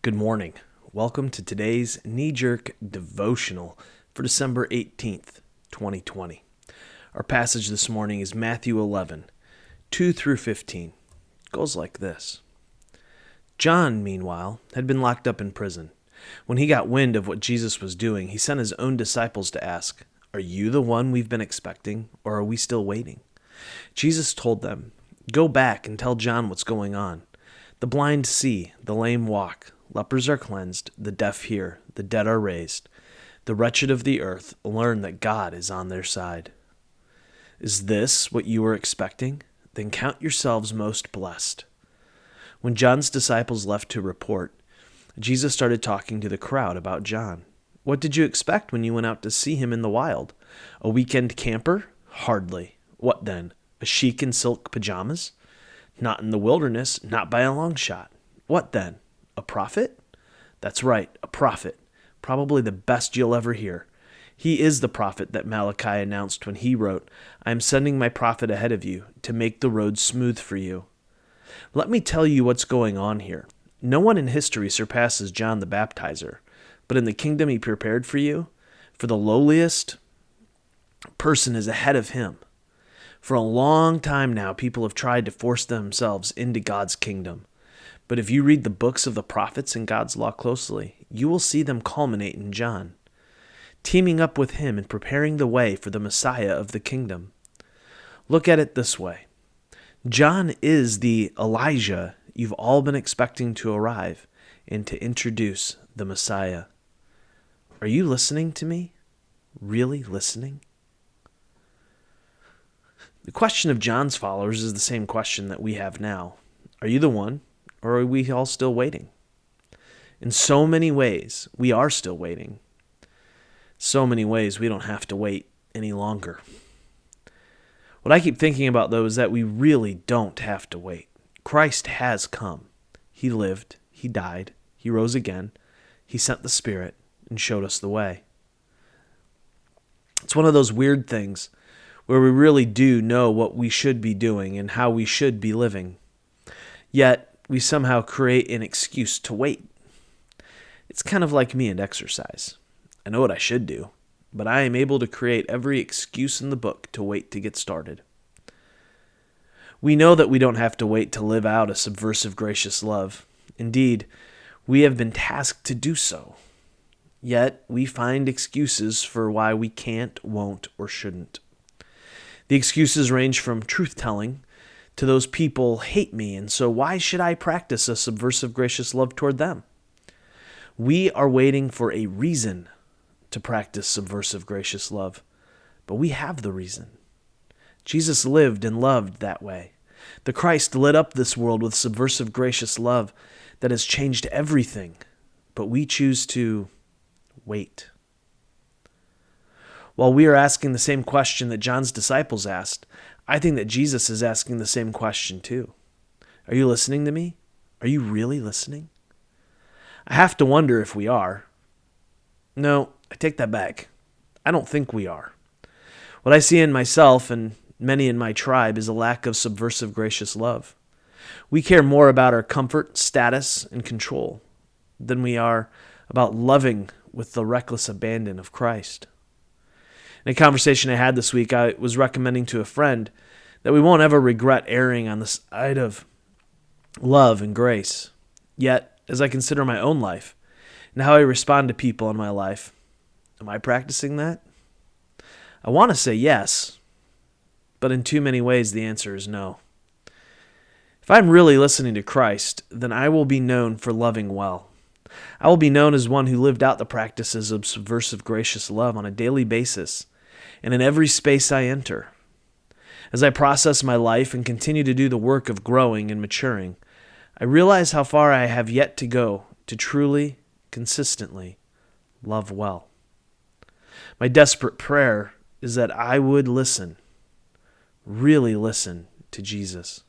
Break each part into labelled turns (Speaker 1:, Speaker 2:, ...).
Speaker 1: Good morning. Welcome to today's knee-jerk devotional for December 18th, 2020. Our passage this morning is Matthew 11, 2 through 15. It goes like this. John, meanwhile, had been locked up in prison. When he got wind of what Jesus was doing, he sent his own disciples to ask, "Are you the one we've been expecting, or are we still waiting?" Jesus told them, "Go back and tell John what's going on. The blind see, the lame walk, lepers are cleansed, the deaf hear, the dead are raised. The wretched of the earth learn that God is on their side." Is this what you were expecting? Then count yourselves most blessed. When John's disciples left to report, Jesus started talking to the crowd about John. What did you expect when you went out to see him in the wild? A weekend camper? Hardly. What then? A sheik in silk pajamas? Not in the wilderness, not by a long shot. What then? A prophet? That's right, a prophet. Probably the best you'll ever hear. He is the prophet that Malachi announced when he wrote, "I am sending my prophet ahead of you to make the road smooth for you." Let me tell you what's going on here. No one in history surpasses John the Baptizer, but in the kingdom he prepared for you, for the lowliest person is ahead of him. For a long time now, people have tried to force themselves into God's kingdom. But if you read the books of the prophets and God's law closely, you will see them culminate in John, teaming up with him and preparing the way for the Messiah of the kingdom. Look at it this way. John is the Elijah you've all been expecting to arrive and to introduce the Messiah. Are you listening to me? Really listening? The question of John's followers is the same question that we have now. Are you the one, or are we all still waiting? In so many ways, we are still waiting. So many ways, we don't have to wait any longer. What I keep thinking about, though, is that we really don't have to wait. Christ has come. He lived, he died, he rose again, he sent the Spirit, and showed us the way. It's one of those weird things where we really do know what we should be doing and how we should be living. Yet, we somehow create an excuse to wait. It's kind of like me and exercise. I know what I should do, but I am able to create every excuse in the book to wait to get started. We know that we don't have to wait to live out a subversive, gracious love. Indeed, we have been tasked to do so. Yet, we find excuses for why we can't, won't, or shouldn't. The excuses range from truth-telling to those people hate me, and so why should I practice a subversive, gracious love toward them? We are waiting for a reason to practice subversive, gracious love, but we have the reason. Jesus lived and loved that way. The Christ lit up this world with subversive, gracious love that has changed everything, but we choose to wait. While we are asking the same question that John's disciples asked, I think that Jesus is asking the same question too. Are you listening to me? Are you really listening? I have to wonder if we are. No, I take that back. I don't think we are. What I see in myself and many in my tribe is a lack of subversive, gracious love. We care more about our comfort, status, and control than we are about loving with the reckless abandon of Christ. In a conversation I had this week, I was recommending to a friend that we won't ever regret erring on the side of love and grace. Yet, as I consider my own life and how I respond to people in my life, am I practicing that? I want to say yes, but in too many ways the answer is no. If I'm really listening to Christ, then I will be known for loving well. I will be known as one who lived out the practices of subversive, gracious love on a daily basis and in every space I enter. As I process my life and continue to do the work of growing and maturing, I realize how far I have yet to go to truly, consistently love well. My desperate prayer is that I would listen, really listen to Jesus.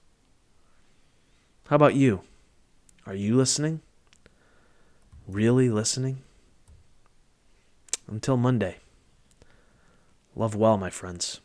Speaker 1: How about you? Are you listening? Really listening? Until Monday. Love well, my friends.